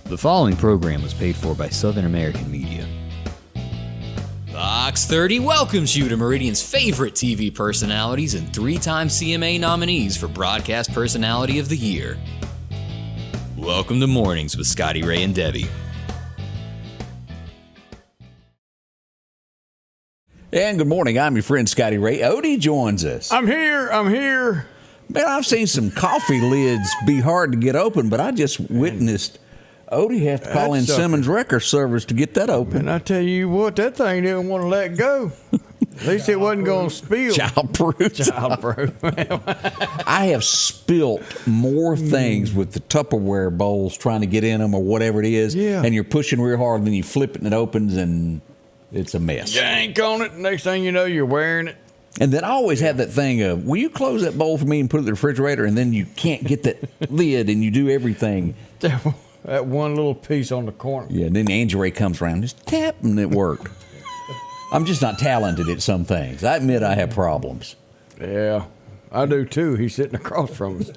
The following program was paid for by Southern American Media. Fox 30 welcomes you to Meridian's favorite TV personalities and three-time CMA nominees for Broadcast Personality of the Year. Welcome to Mornings with Scotty Ray and Debbie. And good morning. I'm your friend Scotty Ray. Odie joins us. I'm here. Man, I've seen some coffee lids be hard to get open, but I just witnessed Odie have to call in Simmons Wrecker Service to get that open. And I tell you what, that thing didn't want to let go. At least it wasn't going to spill. Childproof. I have spilt more things with the Tupperware bowls trying to get in them or whatever it is. Yeah. And you're pushing real hard, and then you flip it and it opens, and it's a mess. Yank on it. Next thing you know, you're wearing it. And then I always have that thing of, will you close that bowl for me and put it in the refrigerator? And then you can't get that lid, and you do everything. That one little piece on the corner. Yeah, and then Angie Ray comes around, just tap, and it worked. I'm just not talented at some things. I admit I have problems. Yeah, I do too. He's sitting across from us.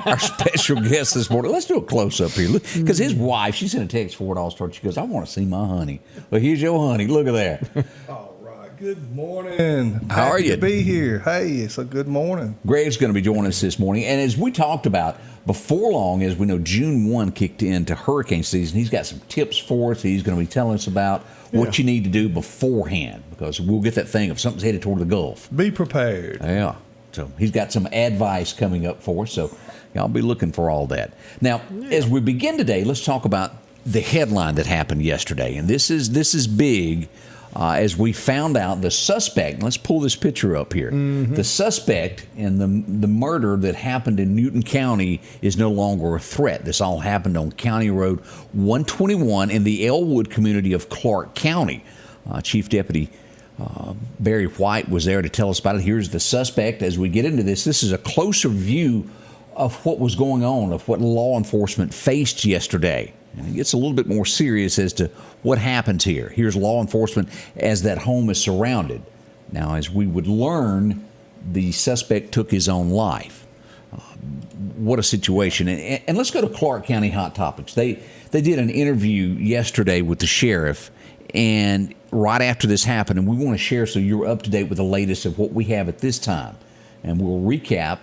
Our special guest this morning, let's do a close-up here. Because his wife, she sent a text for it all started. She goes, I want to see my honey. Well, here's your honey. Look at that. All right. Good morning. How are you? Happy to be here. Hey, it's a good morning. Greg's going to be joining us this morning. And as we talked about, before long, as we know, June 1 kicked into hurricane season. He's got some tips for us. He's going to be telling us about what you need to do beforehand, because we'll get that thing if something's headed toward the Gulf. Be prepared. Yeah. So he's got some advice coming up for us. So I'll be looking for all that. Now, as we begin today, let's talk about the headline that happened yesterday. And this is big. As we found out, the suspect, let's pull this picture up here. The suspect in the murder that happened in Newton County is no longer a threat. This all happened on County Road 121 in the Elwood community of Clarke County. Chief Deputy Barry White was there to tell us about it. Here's the suspect. As we get into this, this is a closer view of what was going on, of what law enforcement faced yesterday. And it gets a little bit more serious as to what happens here. Here's law enforcement as that home is surrounded. Now, as we would learn, the suspect took his own life. What a situation. And let's go to Clarke County Hot Topics. They did an interview yesterday with the sheriff, and right after this happened, and we want to share so you're up to date with the latest of what we have at this time. And we'll recap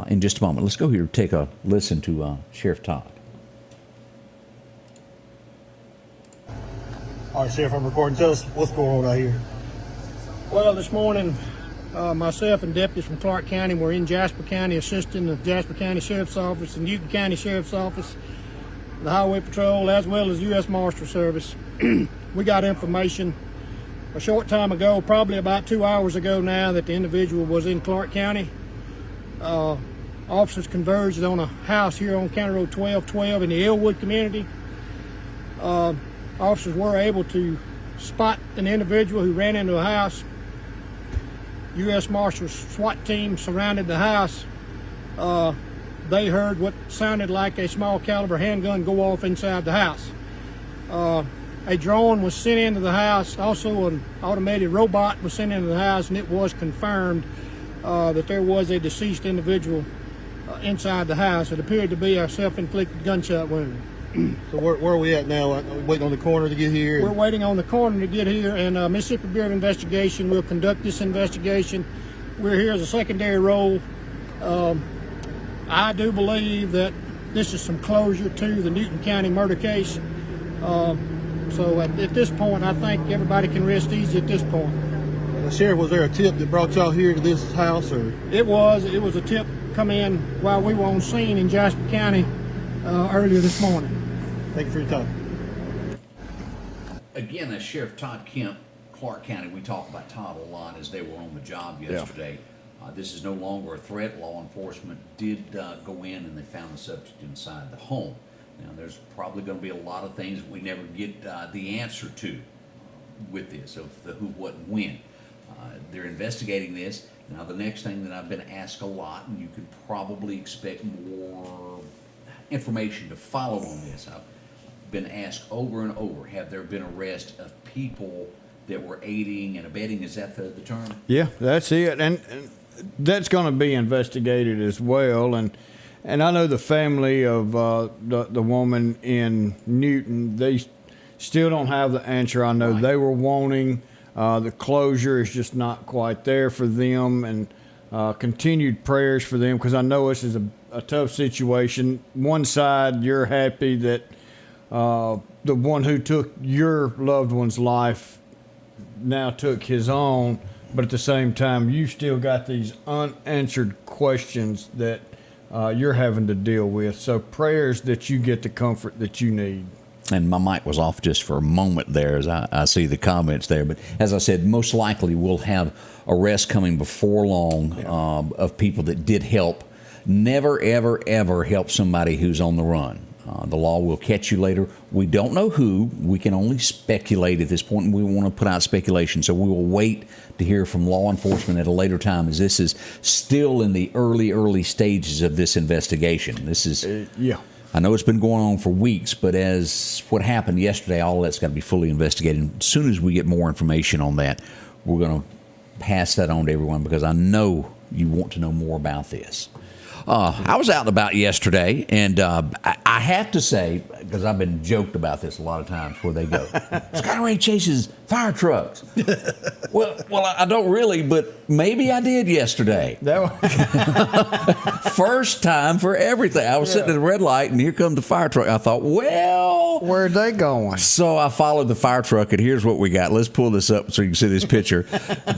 in just a moment. Let's go here and take a listen to Sheriff Todd. All right, Sheriff, I'm recording. Tell us what's going on out here. Well, this morning, myself and deputies from Clarke County were in Jasper County assisting the Jasper County Sheriff's Office and Newton County Sheriff's Office, the Highway Patrol, as well as U.S. Marshal Service. We got information a short time ago, probably about 2 hours ago now, that the individual was in Clarke County. Officers converged on a house here on County Road 1212 in the Elwood community. Officers were able to spot an individual who ran into a house. U.S. Marshals SWAT team surrounded the house. They heard what sounded like a small caliber handgun go off inside the house. A drone was sent into the house. Also, an automated robot was sent into the house, and it was confirmed that there was a deceased individual inside the house. It appeared to be a self-inflicted gunshot wound. So where are we at now? Are we waiting on the coroner to get here? We're waiting on the coroner to get here, and Mississippi Bureau of Investigation will conduct this investigation. We're here as a secondary role. I do believe that this is some closure to the Newton County murder case. So at this point, I think everybody can rest easy at this point. Sheriff, was there a tip that brought y'all here to this house, or? It was a tip come in while we were on scene in Jasper County earlier this morning. Thank you for your time. Again, that's Sheriff Todd Kemp, Clarke County. We talked about Todd a lot as they were on the job yesterday. This is no longer a threat. Law enforcement did go in and they found the subject inside the home. Now, there's probably going to be a lot of things we never get the answer to with this, of the who, what, and when. They're investigating this. Now, the next thing that I've been asked a lot, and you can probably expect more information to follow on this. I've been asked over and over, have there been arrests of people that were aiding and abetting? Is that the term? Yeah, that's it. And that's going to be investigated as well. And And I know the family of the woman in Newton, they still don't have the answer. I know they were wanting the closure is just not quite there for them, and continued prayers for them, because I know this is a tough situation. One side, you're happy that the one who took your loved one's life now took his own, but at the same time, you still got these unanswered questions that you're having to deal with. So prayers that you get the comfort that you need. And my mic was off just for a moment there as I see the comments there. But as I said, most likely we'll have arrests coming before long of people that did help. Never, ever, ever help somebody who's on the run. The law will catch you later. We don't know who. We can only speculate at this point, and we want to put out speculation. So we will wait to hear from law enforcement at a later time, as this is still in the early stages of this investigation. This is... I know it's been going on for weeks, but as what happened yesterday, all of that's got to be fully investigated. As soon as we get more information on that, we're going to pass that on to everyone, because I know you want to know more about this. I was out and about yesterday, and I have to say, because I've been joked about this a lot of times, where they go, Scotty Ray chases fire trucks. well, I don't really, but maybe I did yesterday. First time for everything. I was sitting at a red light, and here comes the fire truck. I thought, well, where'd they going? So I followed the fire truck, and here's what we got. Let's pull this up so you can see this picture.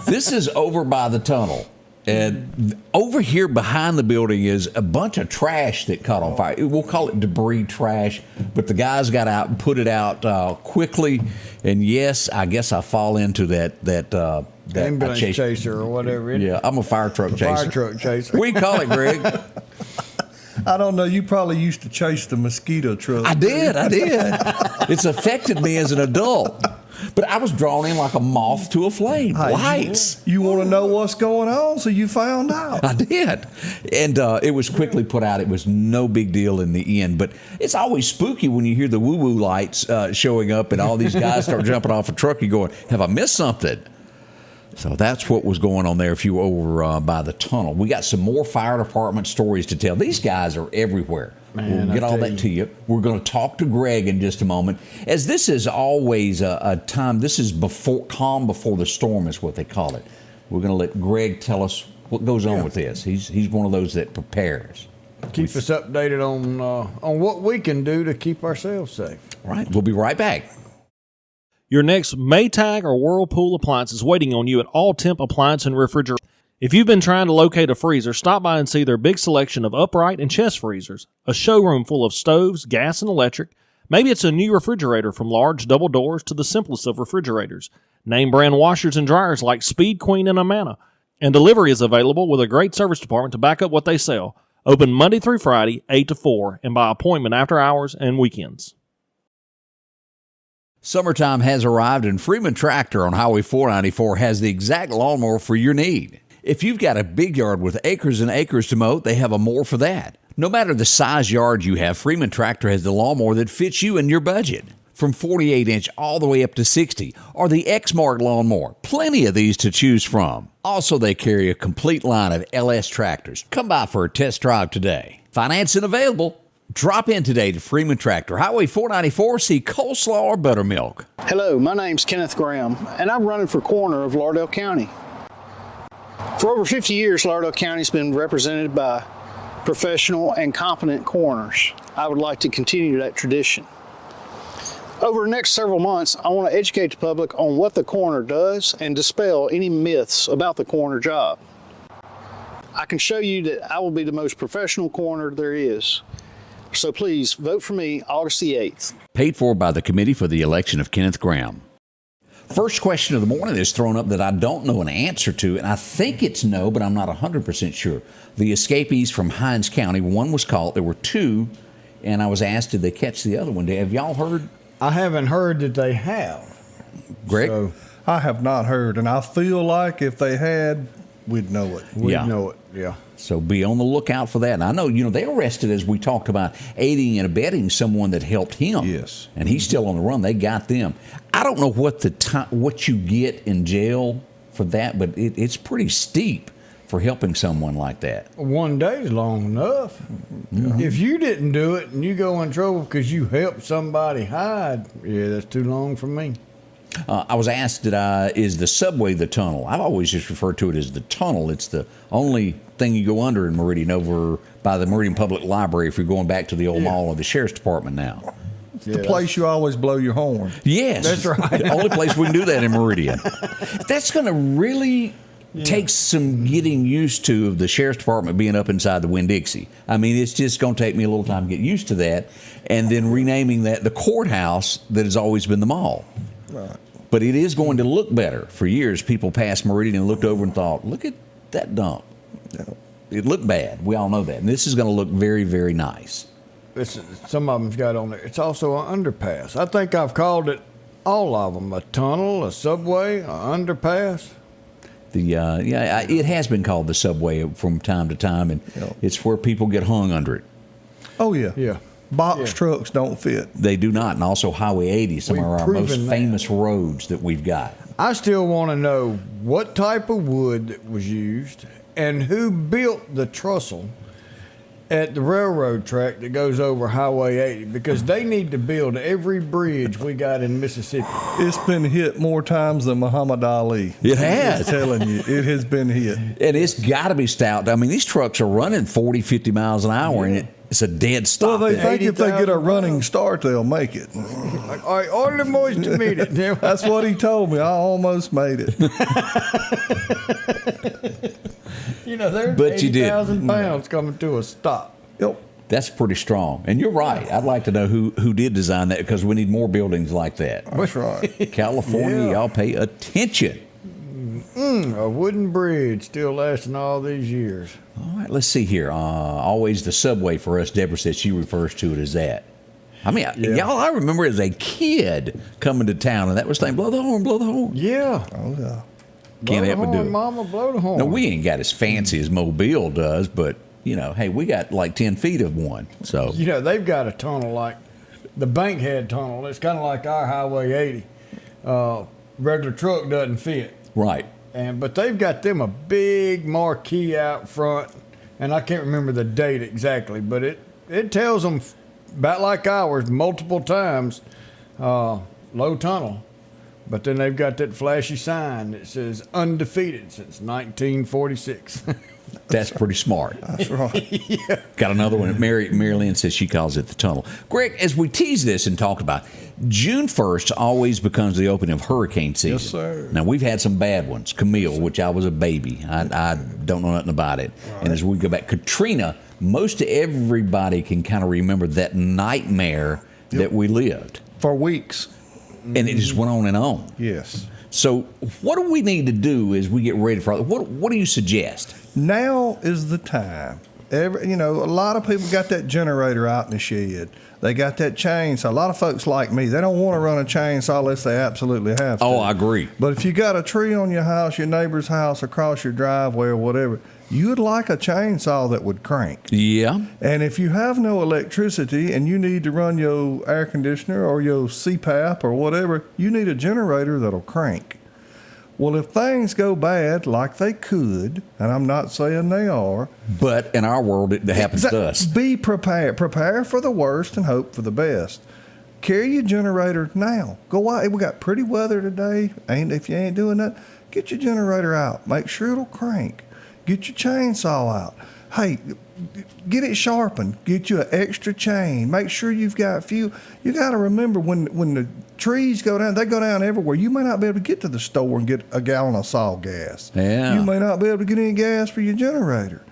This is over by the tunnel. And over here behind the building is a bunch of trash that caught on fire. We'll call it debris trash, but the guys got out and put it out quickly. And yes, I guess I fall into that ambulance chaser or whatever. Yeah, I'm a fire truck chaser. Fire truck chaser. What do you call it, Greg? I don't know. You probably used to chase the mosquito truck. I did. It's affected me as an adult. But I was drawn in like a moth to a flame. Lights. You want to know what's going on, so you found out. I did. And it was quickly put out. It was no big deal in the end. But it's always spooky when you hear the woo-woo lights showing up and all these guys start jumping off a truck. You're going, have I missed something? So that's what was going on there if you were over by the tunnel. We got some more fire department stories to tell. These guys are everywhere. Man, we'll get all that to you. We're going to talk to Greg in just a moment. As this is always a time, this is calm before the storm is what they call it. We're going to let Greg tell us what goes on with this. He's one of those that prepares. Keep us updated on what we can do to keep ourselves safe. Right. We'll be right back. Your next Maytag or Whirlpool appliance is waiting on you at All Temp Appliance and Refrigerator. If you've been trying to locate a freezer, stop by and see their big selection of upright and chest freezers, a showroom full of stoves, gas, and electric. Maybe it's a new refrigerator, from large double doors to the simplest of refrigerators. Name brand washers and dryers like Speed Queen and Amana. And delivery is available with a great service department to back up what they sell. Open Monday through Friday, 8 to 4, and by appointment after hours and weekends. Summertime has arrived, and Freeman Tractor on Highway 494 has the exact lawnmower for your need. If you've got a big yard with acres and acres to mow, they have a mower for that. No matter the size yard you have, Freeman Tractor has the lawnmower that fits you and your budget. From 48-inch all the way up to 60, or the X-Mark lawnmower. Plenty of these to choose from. Also, they carry a complete line of LS tractors. Come by for a test drive today. Financing available. Drop in today to Freeman Tractor, Highway 494, see coleslaw or buttermilk. Hello, my name's Kenneth Graham, and I'm running for coroner of Lauderdale County. For over 50 years, Lauderdale County's been represented by professional and competent coroners. I would like to continue that tradition. Over the next several months, I want to educate the public on what the coroner does and dispel any myths about the coroner job. I can show you that I will be the most professional coroner there is. So please vote for me August the 8th. Paid for by the Committee for the Election of Kenneth Graham. First question of the morning is thrown up that I don't know an answer to, and I think it's no, but I'm not 100% sure. The escapees from Hinds County, one was caught. There were two, and I was asked, did they catch the other one? Have y'all heard? I haven't heard that they have. Greg? So, I have not heard, and I feel like if they had, we'd know it. we Yeah. know it, yeah. So be on the lookout for that. And I know, they arrested, as we talked about, aiding and abetting someone that helped him. Yes. And he's still on the run. They got them. I don't know what you get in jail for that, but it's pretty steep. for helping someone like that. One day's long enough. If you didn't do it and you go in trouble because you helped somebody hide, yeah, that's too long for me. I was asked, is the subway the tunnel? I've always just referred to it as the tunnel. It's the only thing you go under in Meridian, over by the Meridian Public Library if you're going back to the old mall of the Sheriff's Department now. The place you always blow your horn. Yes. That's right. The only place we can do that in Meridian. That's going to really take some getting used to of the Sheriff's Department being up inside the Winn-Dixie. I mean, it's just going to take me a little time to get used to that, and then renaming that the courthouse that has always been the mall. Right. But it is going to look better. For years, people passed Meridian and looked over and thought, look at that dump. Yeah. It looked bad. We all know that. And this is going to look very, very nice. Some of them's got on there. It's also an underpass. I think I've called it all of them: a tunnel, a subway, an underpass. It has been called the subway from time to time, and it's where people get hung under it. Oh, yeah. Yeah. Box trucks don't fit. They do not, and also Highway 80, some We've of our proven most that. famous roads that we've got. I still want to know what type of wood that was used and who built the trestle at the railroad track that goes over Highway 80, because they need to build every bridge we got in Mississippi. It's been hit more times than Muhammad Ali. It has. I'm telling you, it has been hit. And it's got to be stout. I mean, these trucks are running 40, 50 miles an hour, and it's a dead stop. Well, they think if they get a 80,000 running miles. start, they'll make it. Like, all right, all the boys to meet it. That's what he told me. I almost made it. There's But you did. 80,000 pounds coming to a stop. Yep. That's pretty strong. And you're right. I'd like to know who did design that, because we need more buildings like that. That's right. California, Yeah. y'all pay attention. A wooden bridge still lasting all these years. All right, let's see here. Always the subway for us. Deborah said she refers to it as that. I mean, y'all, I remember as a kid coming to town, and that was saying, blow the horn, blow the horn. Yeah. Oh, yeah. Can't Blow help the but do horn, it. Mama, blow the horn. No, we ain't got as fancy as Mobile does, but, hey, we got like 10 feet of one. So They've got a tunnel like the Bankhead Tunnel. It's kind of like our Highway 80. Regular truck doesn't fit. right. But they've got them a big marquee out front, and I can't remember the date exactly, but it tells them about like ours multiple times, low tunnel. But then they've got that flashy sign that says undefeated since 1946. That's pretty smart. That's right. Got another one. Mary Lynn says she calls it the tunnel. Greg, as we tease this and talked about, June 1st always becomes the opening of hurricane season. Yes, sir. Now, we've had some bad ones. Camille, which I was a baby. I don't know nothing about it. Right. And as we go back, Katrina, most everybody can kind of remember that nightmare that we lived. For weeks. And it just went on and on. Yes. So what do we need to do as we get ready for what do you suggest? Now is the time. A lot of people got that generator out in the shed. They got that chainsaw. A lot of folks like me, they don't want to run a chainsaw unless they absolutely have to. Oh, I agree. But if you got a tree on your house, your neighbor's house, across your driveway or whatever, you'd like a chainsaw that would crank. Yeah. And if you have no electricity and you need to run your air conditioner or your CPAP or whatever, you need a generator that'll crank. Well, if things go bad, like they could, and I'm not saying they are. But in our world, it happens to us. Be prepared. Prepare for the worst and hope for the best. Carry your generator now. Go out. We got pretty weather today. If you ain't doing that, get your generator out. Make sure it'll crank. Get your chainsaw out. Hey, get it sharpened. Get you an extra chain. Make sure you've got a few. You got to remember when the trees go down, they go down everywhere. You may not be able to get to the store and get a gallon of saw gas. Yeah. You may not be able to get any gas for your generator.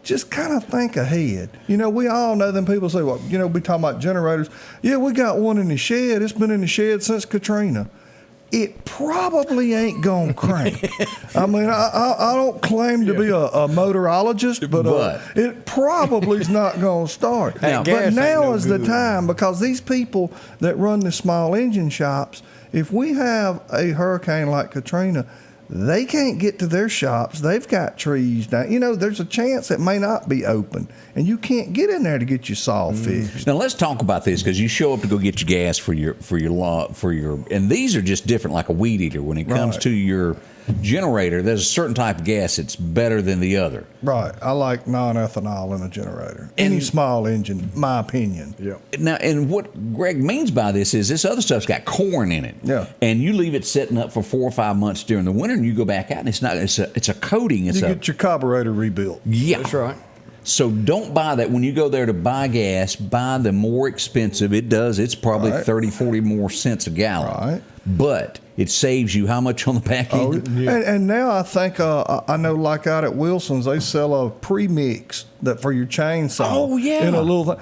Just kind of think ahead. We all know them people say, well, we talking about generators. Yeah, we got one in the shed. It's been in the shed since Katrina. It probably ain't going to crank. I mean, I don't claim to be a motorologist, but it probably is not going to start. But now is the time, because these people that run the small engine shops, if we have a hurricane like Katrina, they can't get to their shops. They've got trees down. There's a chance it may not be open, and you can't get in there to get your saw fixed. Now let's talk about this, because you show up to go get your gas for your and these are just different, like a weed eater when it comes to your generator, there's a certain type of gas that's better than the other. Right. I like non-ethanol in a generator. Any small engine, my opinion. Yeah. Now, and what Greg means by this is this other stuff's got corn in it. Yeah. And you leave it setting up for 4 or 5 months during the winter, and you go back out, and it's a coating. You get your carburetor rebuilt. Yeah. That's right. So don't buy that. When you go there to buy gas, buy the more expensive. It's probably Right. 30, 40 more cents a gallon. Right. But it saves you how much on the back end? And now I think I know, like out at Wilson's, they sell a premix that for your chainsaw. Oh, yeah. In a little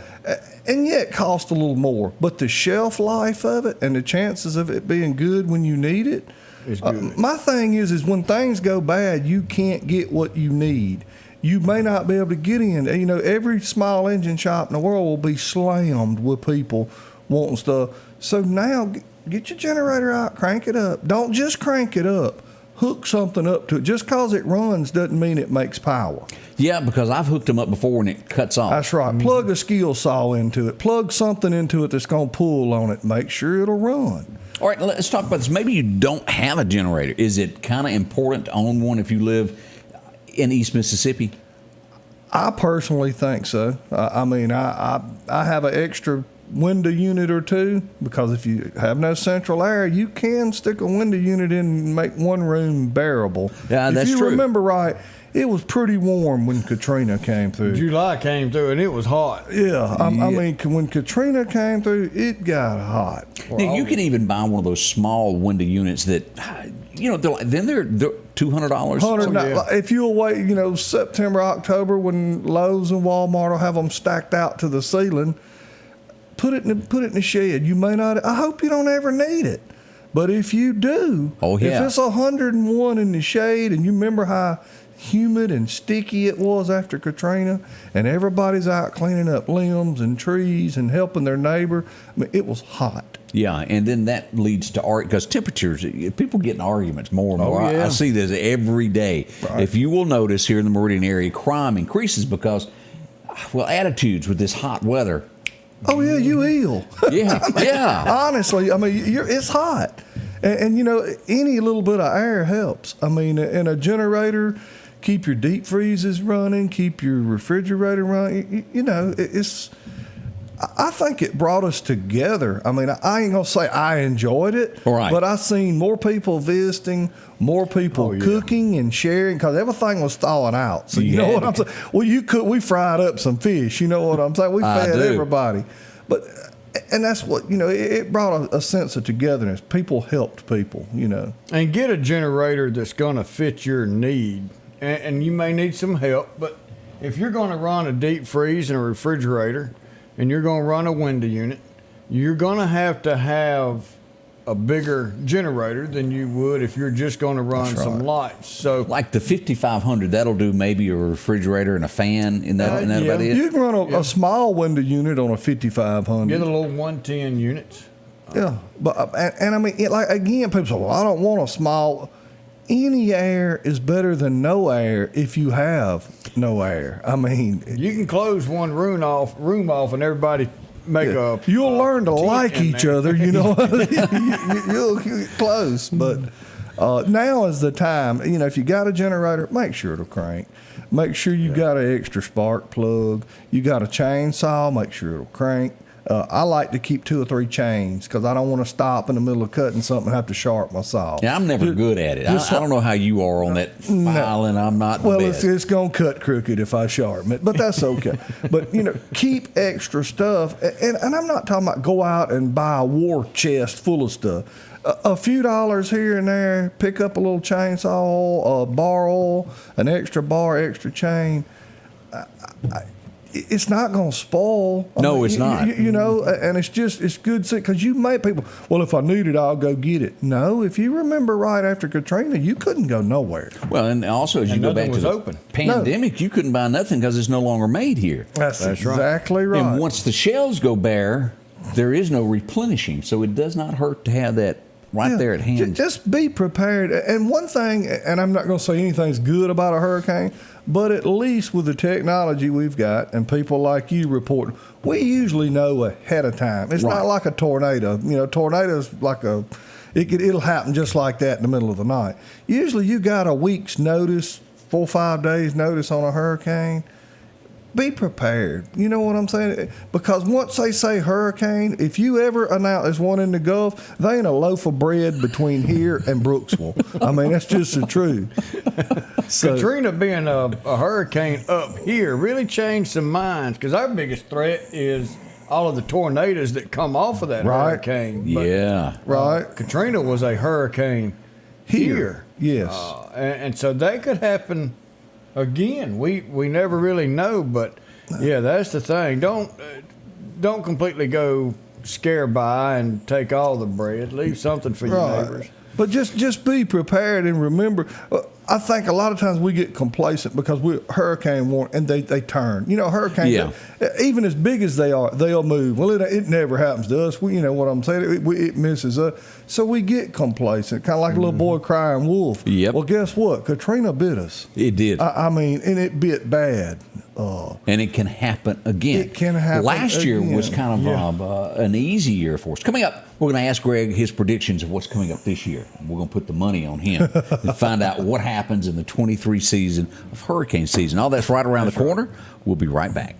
and yeah, it costs a little more, but the shelf life of it and the chances of it being good when you need it. It's good. My thing is when things go bad, you can't get what you need. You may not be able to get in. You know, every small engine shop in the world will be slammed with people wanting stuff. So now, get your generator out, crank it up. Don't just crank it up. Hook something up to it. Just because it runs doesn't mean it makes power. Yeah, because I've hooked them up before and it cuts off. That's right. Plug a skill saw into it. Plug something into it that's going to pull on it. Make sure it'll run. All right, let's talk about this. Maybe you don't have a generator. Is it kind of important to own one if you live in East Mississippi? I personally think so. I mean, I have an extra window unit or two because if you have no central air, you can stick a window unit in and make one room bearable. Yeah, that's true. If true. you remember right, it was pretty warm when Katrina came through. July came through and it was hot. Yeah, I mean, when Katrina came through, it got hot. Now, you can even buy one of those small window units that, you know, they're $200. If you'll wait, you know, September, October, when Lowe's and Walmart will have them stacked out to the ceiling, put it in the shed. You may not. I hope you don't ever need it, but if you do, if it's 101 in the shade, and you remember how humid and sticky it was after Katrina, and everybody's out cleaning up limbs and trees and helping their neighbor. I mean, it was hot. Yeah, and then that leads to because temperatures, people get in arguments more and more. yeah. I see this every day. Right. If you will notice here in the Meridian area, crime increases because, well, attitudes with this hot weather. Oh yeah, you ill. Yeah, yeah. Honestly, I mean, it's hot, and you know, any little bit of air helps. I mean, in a generator, keep your deep freezes running, keep your refrigerator running. You know, I think it brought us together. I mean, I ain't gonna say I enjoyed it, Right. but I seen more people visiting, more people cooking and sharing because everything was thawing out. So you know what I'm saying? Well, we fried up some fish. You know what I'm saying? We fed everybody, and that's what, you know. It brought a sense of togetherness. People helped people. You know, And get a generator that's going to fit your need. And you may need some help, but if you're going to run a deep freeze and a refrigerator, and you're going to run a window unit, you're going to have a bigger generator than you would if you're just going to run some lights. So, Like the 5500, that'll do maybe a refrigerator and a fan. Isn't that about it? you can run a small window unit on a 5500. get a little 110 units. Yeah, but and I mean, like again, people say, "Well, I don't want a small." Any air is better than no air if you have no air. I mean, You can close one room off, and everybody make a. you'll learn to tent like in each there. other. You know, you'll get close. But now is the time. You know, if you got a generator, make sure it'll crank. Make sure you got an extra spark plug. You got a chainsaw. Make sure it'll crank. I like to keep 2 or 3 chains because I don't want to stop in the middle of cutting something and have to sharpen my saw. Yeah, I'm never good at it. I don't know how you are on that filing. I'm not the Well, best. it's going to cut crooked if I sharpen it, but that's okay. But, you know, keep extra stuff. And I'm not talking about go out and buy a war chest full of stuff. A few dollars here and there, pick up a little chainsaw oil, bar oil, an extra bar, extra chain. It's not going to spoil. No, it's not. You know, and it's good because you make people, well, if I need it, I'll go get it. No, if you remember right after Katrina, you couldn't go nowhere. Well, and also as you And go nothing back to was the open. pandemic, you couldn't buy nothing because it's no longer made here. That's right. exactly right. And once the shelves go bare, there is no replenishing. So it does not hurt to have that right there at hand. Just be prepared. And one thing, and I'm not going to say anything's good about a hurricane, but at least with the technology we've got and people like you report, we usually know ahead of time. It's not like a tornado. You know, tornadoes like It'll happen just like that in the middle of the night. Usually you got a week's notice, 4 or 5 days notice on a hurricane. Be prepared. You know what I'm saying? Because once they say hurricane, if you ever announce there's one in the Gulf, they ain't a loaf of bread between here and Brooksville. I mean, that's just the truth. So, Katrina being a hurricane up here really changed some minds, because our biggest threat is all of the tornadoes that come off of that hurricane. But, Yeah. right. Katrina was a hurricane here. Yes. And so that could happen again. We never really know, but yeah, that's the thing. Don't completely go scare by and take all the bread. Leave something for your neighbors. But just be prepared and remember. I think a lot of times we get complacent because we're hurricane warning and they turn. You know, hurricanes, even as big as they are, they'll move. Well, it never happens to us. You know what I'm saying? It misses us. So we get complacent, kind of like a little boy crying wolf. Yep. Well, guess what? Katrina bit us. It did. I mean, and it bit bad. And it can happen again. It can happen Last year again. was kind of an easy year for us. Coming up, we're going to ask Greg his predictions of what's coming up this year. We're going to put the money on him and find out what happens in the 23 season of hurricane season. All that's right around the corner. We'll be right back.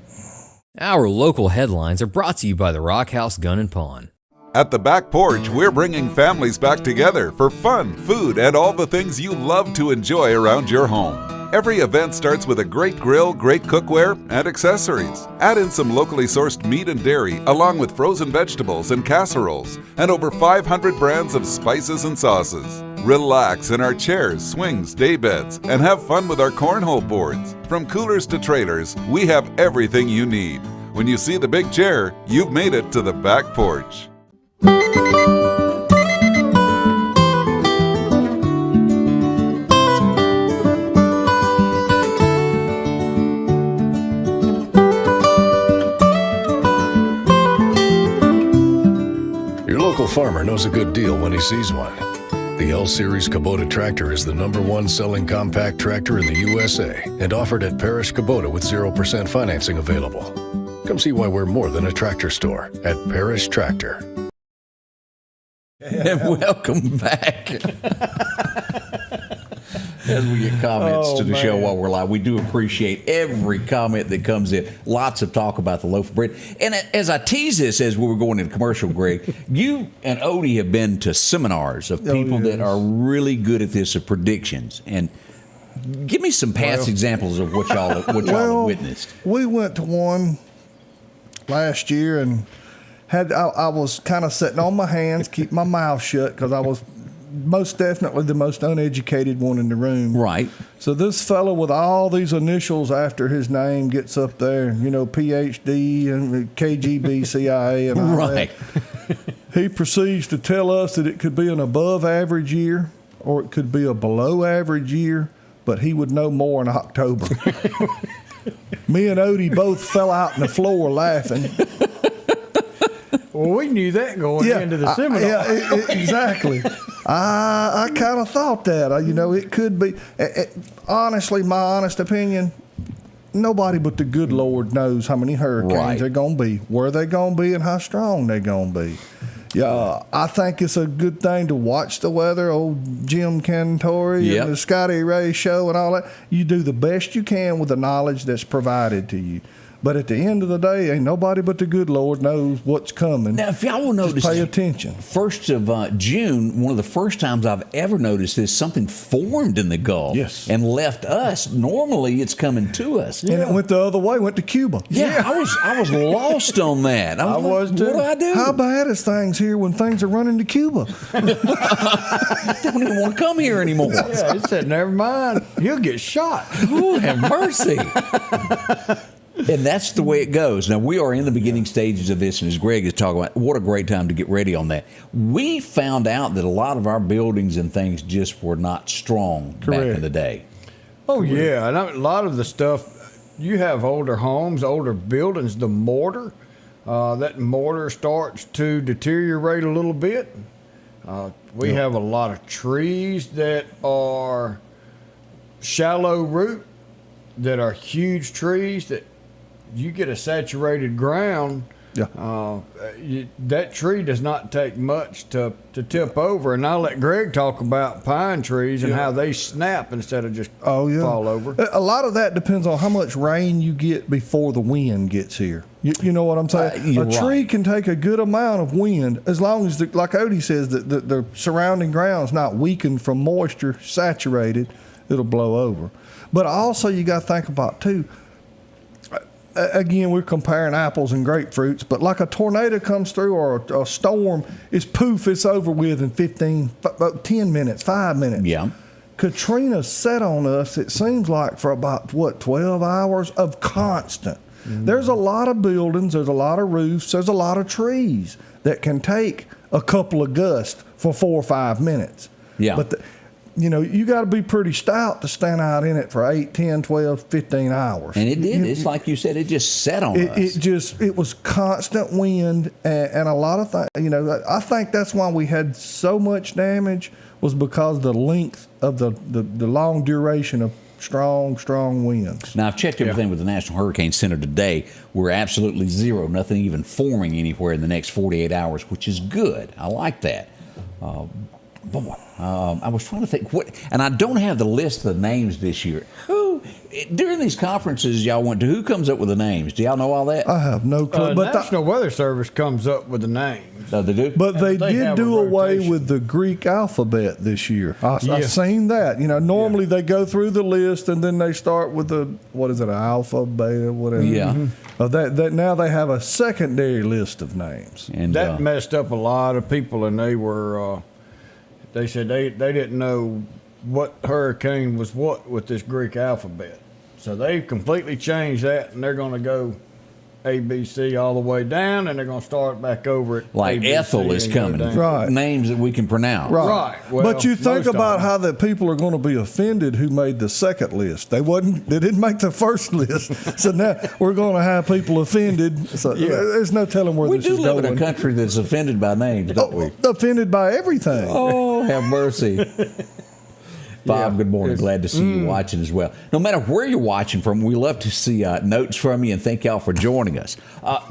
Our local headlines are brought to you by the Rock House Gun and Pawn. At the Back Porch, we're bringing families back together for fun, food, and all the things you love to enjoy around your home. Every event starts with a great grill, great cookware, and accessories. Add in some locally sourced meat and dairy, along with frozen vegetables and casseroles, and over 500 brands of spices and sauces. Relax in our chairs, swings, day beds, and have fun with our cornhole boards. From coolers to trailers, we have everything you need. When you see the big chair, you've made it to the Back Porch. Your local farmer knows a good deal when he sees one. The L-Series Kubota tractor is the #1 selling compact tractor in the USA and offered at Parish Kubota with 0% financing available. Come see why we're more than a tractor store at Parish Tractor. And welcome back. As we get comments to the show while we're live, we do appreciate every comment that comes in. Lots of talk about the loaf of bread. And as I tease this as we were going into commercial, Greg, you and Odie have been to seminars of people that are really good at this, of predictions. And give me some past examples of what y'all have witnessed. We went to one last year and I was kind of sitting on my hands, keep my mouth shut, because I was most definitely the most uneducated one in the room. Right. So this fellow with all these initials after his name gets up there, you know, PhD and KGB, CIA, and all that. He proceeds to tell us that it could be an above average year or it could be a below average year, but he would know more in October. Me and Odie both fell out on the floor laughing. Well, we knew that going into the seminar. Exactly. I kind of thought that. You know, it could be. Honestly, my honest opinion, nobody but the good Lord knows how many hurricanes they're going to be, where they're going to be, and how strong they're going to be. Yeah, I think it's a good thing to watch the weather. Old Jim Cantori and the Scotty Ray show and all that. You do the best you can with the knowledge that's provided to you. But at the end of the day, ain't nobody but the good Lord knows what's coming. Now, if y'all will notice, pay attention. 1st of June, one of the first times I've ever noticed this, something formed in the Gulf and left us. Normally, it's coming to us. And it went the other way, went to Cuba. Yeah. I was lost on that. I was too. What do I do? How bad is things here when things are running to Cuba? I don't even want to come here anymore. Yeah, he said, never mind. You'll get shot. Ooh, have mercy. And that's the way it goes. Now, we are in the beginning stages of this, and as Greg is talking about, what a great time to get ready on that. We found out that a lot of our buildings and things just were not strong back in the day. Oh, yeah. And a lot of the stuff, you have older homes, older buildings, the mortar, that mortar starts to deteriorate a little bit. We have a lot of trees that are shallow root, that are huge trees that you get a saturated ground, Yeah. That tree does not take much to tip over. And I'll let Greg talk about pine trees and how they snap instead of just fall over. A lot of that depends on how much rain you get before the wind gets here. You know what I'm saying? A tree can take a good amount of wind as long as, like Odie says, the surrounding ground's not weakened from moisture, saturated, it'll blow over. But also you got to think about, too, again, we're comparing apples and grapefruits, but like a tornado comes through or a storm, it's poof, it's over with in 10 minutes, 5 minutes. Yeah. Katrina set on us, it seems like, for about, 12 hours of constant. Mm-hmm. There's a lot of buildings, there's a lot of roofs, there's a lot of trees that can take a couple of gusts for 4 or 5 minutes. Yeah. But you got to be pretty stout to stand out in it for 8, 10, 12, 15 hours. And it did. It's like you said, it just set on us. It was constant wind and a lot of things. I think that's why we had so much damage was because the length of the long duration of strong winds. Now, I've checked everything with the National Hurricane Center today. We're absolutely zero, nothing even forming anywhere in the next 48 hours, which is good. I like that. I was trying to think and I don't have the list of the names this year. During these conferences y'all went to, who comes up with the names? Do y'all know all that? I have no clue. But National Weather Service comes up with the names. They do? But they did do away with the Greek alphabet this year. I've seen that. Normally they go through the list and then they start with alpha, beta, whatever. Yeah. Mm-hmm. That now they have a secondary list of names. And that messed up a lot of people, and they were. They said they didn't know what hurricane was what with this Greek alphabet. So they've completely changed that, and they're going to go ABC all the way down, and they're going to start back over at like ABC Ethel is coming. Right. Names that we can pronounce. Right. Well, but you think about how the people are going to be offended who made the second list. They didn't make the first list. So now we're going to have people offended. So there's no telling where this is going. We do live in a country that's offended by names, don't we? Offended by everything. Oh, have mercy. Bob, good morning. Glad to see you watching as well. No matter where you're watching from, we love to see notes from you, and thank y'all for joining us.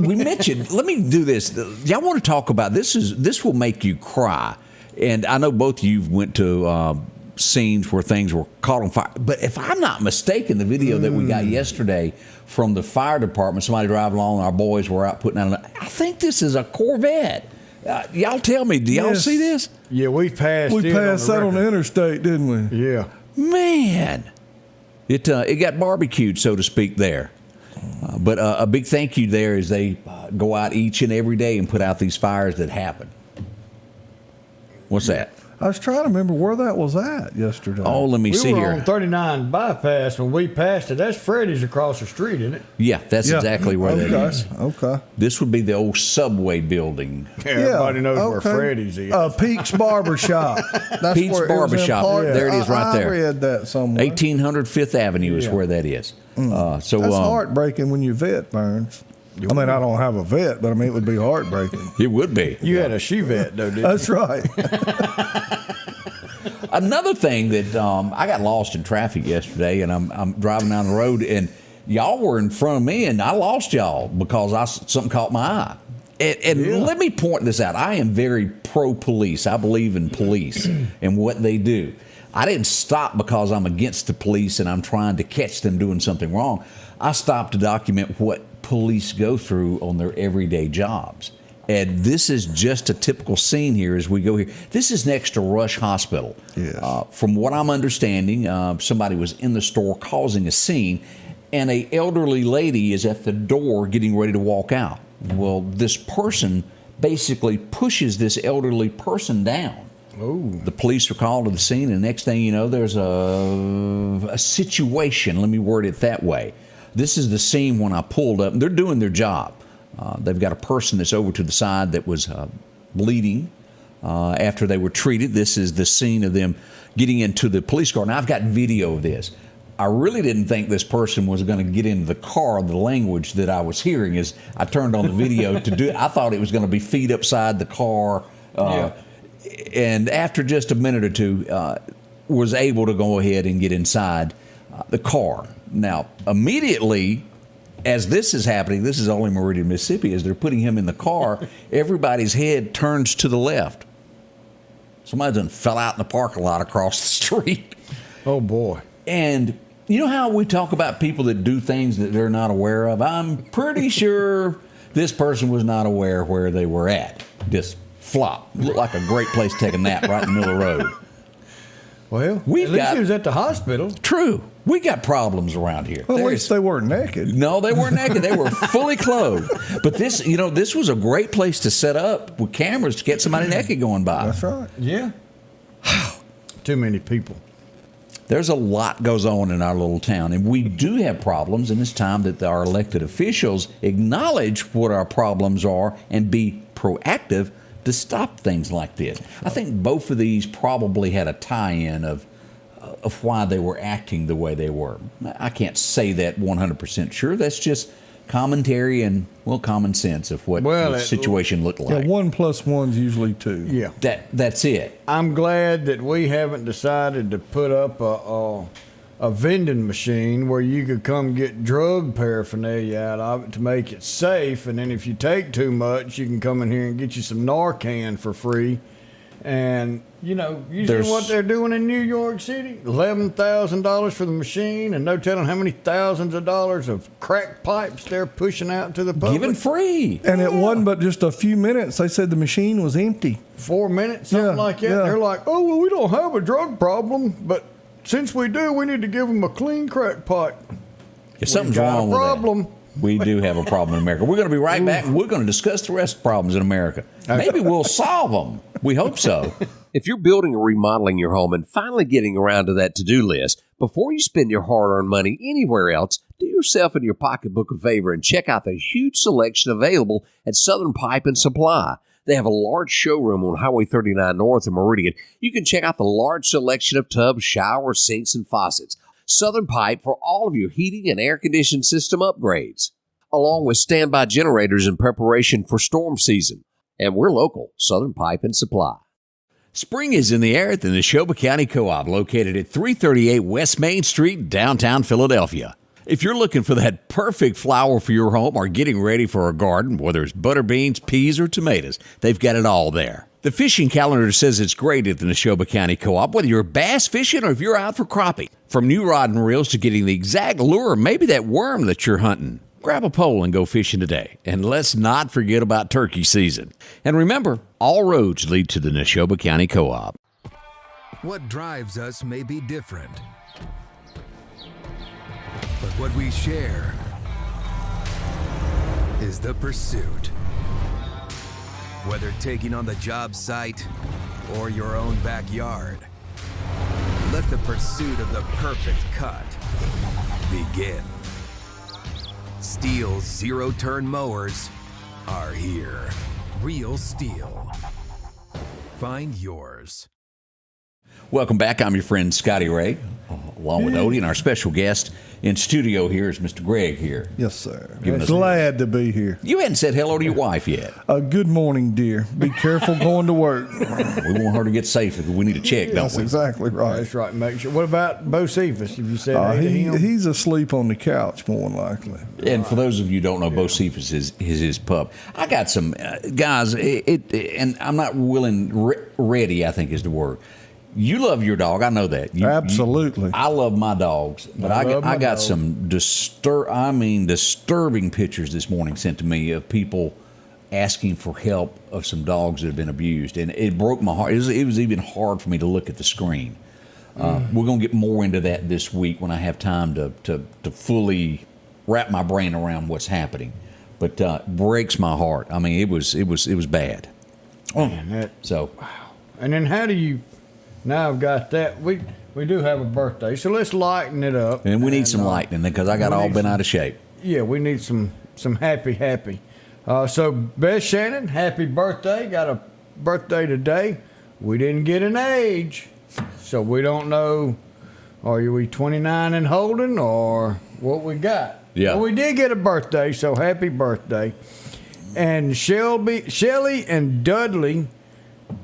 We mentioned, let me do this. Y'all want to talk about this? This will make you cry. And I know both of you went to scenes where things were caught on fire. But if I'm not mistaken, the video that we got yesterday from the fire department, somebody driving along, our boys were out putting out, I think this is a Corvette. Y'all tell me, do y'all see this? Yeah, we passed that on the interstate, didn't we? Yeah. Man, it got barbecued, so to speak, there. But a big thank you there as they go out each and every day and put out these fires that happen. What's that? I was trying to remember where that was at yesterday. Oh, let me see here. We were on 39 bypass when we passed it. That's Freddy's across the street, isn't it? Yeah, that's exactly where that is. Okay. This would be the old Subway building. Everybody knows where Freddy's is. Pete's Barbershop. That's Pete's Barbershop. There it is right there. I read that somewhere. 1800 5th Avenue is where that is. That's heartbreaking when your vet burns. I mean, I don't have a vet, but it would be heartbreaking. It would be. You had a Chevette, though, didn't you? That's right. Another thing that I got lost in traffic yesterday, and I'm driving down the road, and y'all were in front of me, and I lost y'all because something caught my eye. And let me point this out. I am very pro-police. I believe in police and what they do. I didn't stop because I'm against the police and I'm trying to catch them doing something wrong. I stopped to document what police go through on their everyday jobs. And this is just a typical scene here as we go here. This is next to Rush Hospital. Yes. From what I'm understanding, somebody was in the store causing a scene, and an elderly lady is at the door getting ready to walk out. Well, this person basically pushes this elderly person down. Oh. The police are called to the scene, and the next thing you know, there's a situation. Let me word it that way. This is the scene when I pulled up, and they're doing their job. They've got a person that's over to the side that was bleeding after they were treated. This is the scene of them getting into the police car. Now, I've got video of this. I really didn't think this person was going to get into the car. The language that I was hearing as I turned on the video to do it, I thought it was going to be feet upside the car. And after just a minute or two, was able to go ahead and get inside the car. Now, immediately, as this is happening, this is only Meridian, Mississippi, as they're putting him in the car, everybody's head turns to the left. Somebody done fell out in the parking lot across the street. Oh, boy. And you know how we talk about people that do things that they're not aware of? I'm pretty sure this person was not aware where they were at. Just flop. Looked like a great place to take a nap right in the middle of the road. Well, at least he was at the hospital. True. We got problems around here. Well, at least they weren't naked. No, they weren't naked. They were fully clothed. But this, this was a great place to set up with cameras to get somebody naked going by. That's right. Yeah. Too many people. There's a lot goes on in our little town, and we do have problems, and it's time that our elected officials acknowledge what our problems are and be proactive to stop things like this. I think both of these probably had a tie-in of why they were acting the way they were. I can't say that 100% sure. That's just commentary and, common sense of what the situation looked like. Yeah, 1 + 1's usually 2. Yeah. That's it. I'm glad that we haven't decided to put up a vending machine where you could come get drug paraphernalia out of it to make it safe, and then if you take too much, you can come in here and get you some Narcan for free. And you see what they're doing in New York City? $11,000 for the machine, and no telling how many thousands of dollars of crack pipes they're pushing out to the public. Giving free. And it wasn't but just a few minutes. They said the machine was empty. 4 minutes, something like that. Yeah. They're like, oh, well, we don't have a drug problem, but since we do, we need to give them a clean crack pipe. If something's wrong with that. We do have a problem in America. We're going to be right back, and we're going to discuss the rest of the problems in America. Maybe we'll solve them. We hope so. If you're building or remodeling your home and finally getting around to that to-do list, before you spend your hard-earned money anywhere else, do yourself and your pocketbook a favor and check out the huge selection available at Southern Pipe and Supply. They have a large showroom on Highway 39 North in Meridian. You can check out the large selection of tubs, showers, sinks, and faucets. Southern Pipe for all of your heating and air conditioning system upgrades, along with standby generators in preparation for storm season. And we're local, Southern Pipe and Supply. Spring is in the air at the Neshoba County Co-op, located at 338 West Main Street, downtown Philadelphia. If you're looking for that perfect flower for your home or getting ready for a garden, whether it's butter beans, peas, or tomatoes, they've got it all there. The fishing calendar says it's great at the Neshoba County Co-op, whether you're bass fishing or if you're out for crappie. From new rod and reels to getting the exact lure or maybe that worm that you're hunting. Grab a pole and go fishing today. And let's not forget about turkey season. And remember, all roads lead to the Neshoba County Co-op. What drives us may be different, but what we share is the pursuit. Whether taking on the job site or your own backyard, let the pursuit of the perfect cut begin. Steel's zero-turn mowers are here. Real Steel. Find yours. Welcome back. I'm your friend Scotty Ray, along with Odie, and our special guest in studio here is Mr. Greg here. Yes, sir. Glad to be here. You hadn't said hello to your wife yet. Good morning, dear. Be careful going to work. We want her to get safe. We need to check, don't we? That's exactly right. That's right. Make sure. What about Bo Cephas? Have you said hey to him? He's asleep on the couch, more than likely. And for those of you who don't know, Bo Cephas is his pup. I got some guys, and I'm not ready, I think is the word. You love your dog. I know that. Absolutely. I love my dogs, but I got some disturbing pictures this morning sent to me of people asking for help of some dogs that have been abused, and it broke my heart. It was even hard for me to look at the screen. We're going to get more into that this week when I have time to fully wrap my brain around what's happening. But breaks my heart. I mean, it was bad. Man, wow. And then how do you? Now I've got that. We do have a birthday, so let's lighten it up. And we need some lightning because I got all bent out of shape. Yeah, we need some happy. So Beth Shannon, happy birthday! Got a birthday today. We didn't get an age, so we don't know. Are we 29 and holding, or what we got? Yeah. Well, we did get a birthday, so happy birthday! And Shelly and Dudley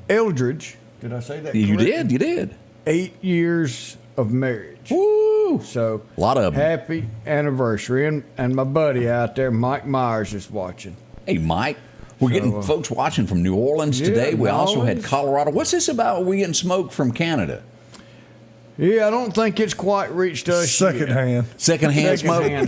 Eldridge. Did I say that correctly? You did. 8 years of marriage. Woo! Woo. So a lot of them. Happy anniversary. And my buddy out there, Mike Myers, is watching. Hey, Mike. We're getting folks watching from New Orleans today. We also had Colorado. What's this about? We're getting smoke from Canada. Yeah, I don't think it's quite reached us. Secondhand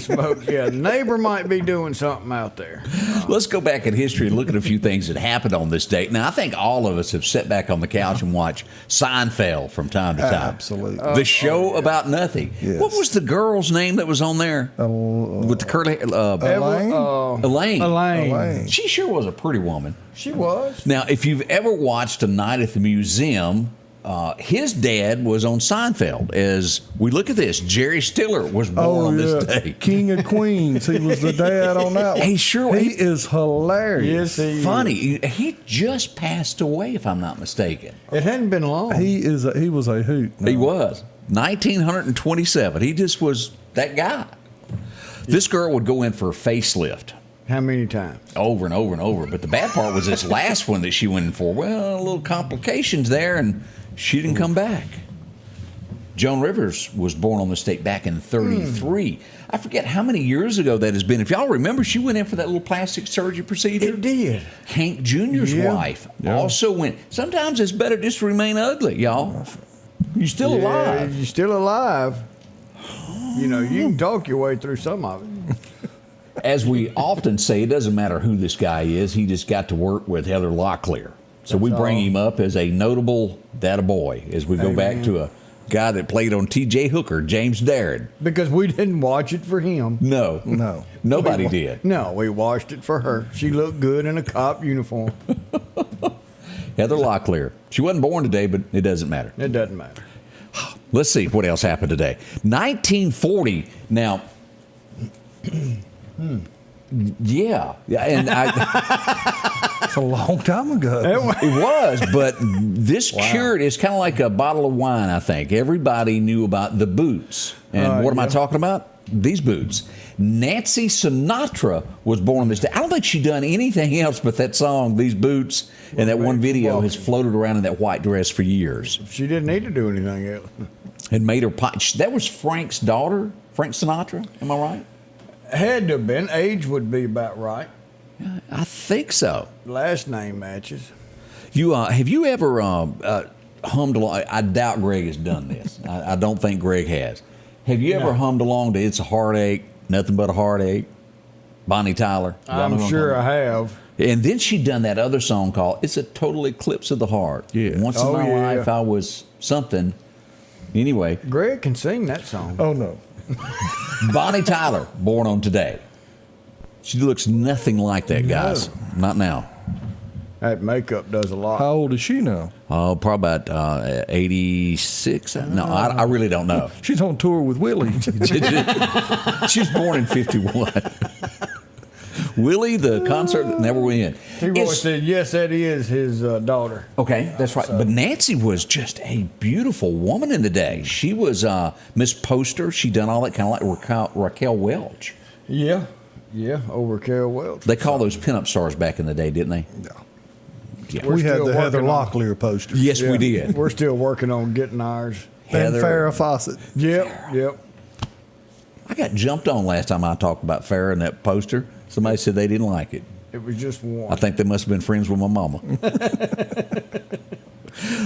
smoke. Yeah, neighbor might be doing something out there. Let's go back in history and look at a few things that happened on this date. Now, I think all of us have sat back on the couch and watched Seinfeld from time to time. Absolutely. The show about nothing. Yes. What was the girl's name that was on there with the curly? Elaine. She sure was a pretty woman. She was. Now, if you've ever watched A Night at the Museum, his dad was on Seinfeld. As we look at this, Jerry Stiller was born on this day. King of Queens. He was the dad on that one. He sure He is hilarious. Yes, he funny. He just passed away, if I'm not mistaken. It hadn't been long. He was a hoot. He was 1927. He just was that guy. This girl would go in for a facelift. How many times? Over and over and over. But the bad part was this last one that she went in for. Well, a little complications there, and she didn't come back. Joan Rivers was born on this date back in 1933. I forget how many years ago that has been. If y'all remember, she went in for that little plastic surgery procedure. It did. Hank Jr.'s wife also went. Sometimes it's better just to remain ugly, y'all. You're still alive. You're still alive. You know, you can talk your way through some of it. As we often say, it doesn't matter who this guy is. He just got to work with Heather Locklear. So we bring him up as a notable data boy as we go back to a guy that played on T.J. Hooker, James Darren. Because we didn't watch it for him. No. Nobody we did. No, we watched it for her. She looked good in a cop uniform. Heather Locklear. She wasn't born today, but it doesn't matter. It doesn't matter. Let's see what else happened today. 1940. Now, yeah, and it's a long time ago. It was, but this cured. It's kind of like a bottle of wine. I think everybody knew about the boots, and what am I talking about? These boots. Nancy Sinatra was born on this day. I don't think she'd done anything else but that song, These Boots, and that one video has floated around in that white dress for years. She didn't need to do anything else. And made her pot. That was Frank's daughter, Frank Sinatra. Am I right? Had to have been. Age would be about right. I think so. Last name matches. You have you ever hummed along? I doubt Greg has done this. I don't think Greg has. Have you ever hummed along to "It's a Heartache, Nothing But a Heartache"? Bonnie Tyler. I'm sure I have. And then she done that other song called "It's a Total Eclipse of the Heart." Yeah. Once in my life, I was something. Anyway, Greg can sing that song. Oh no. Bonnie Tyler, born on today. She looks nothing like that, guys. Not now. That makeup does a lot. How old is she now? Oh, probably about 86. No, I really don't know. She's on tour with Willie. She's born in 51. Willie, the concert that never went. T-Roy said, yes, that is his daughter. Okay, that's right. But Nancy was just a beautiful woman in the day. She was Miss Poster. She done all that kind of like Raquel Welch. Yeah, over Raquel Welch. They call those pinup stars back in the day, didn't they? Yeah. We had the Heather Locklear poster. Yes, we did. We're still working on getting ours. And Farrah Fawcett. Yep. I got jumped on last time I talked about Farrah and that poster. Somebody said they didn't like it. It was just one. I think they must have been friends with my mama.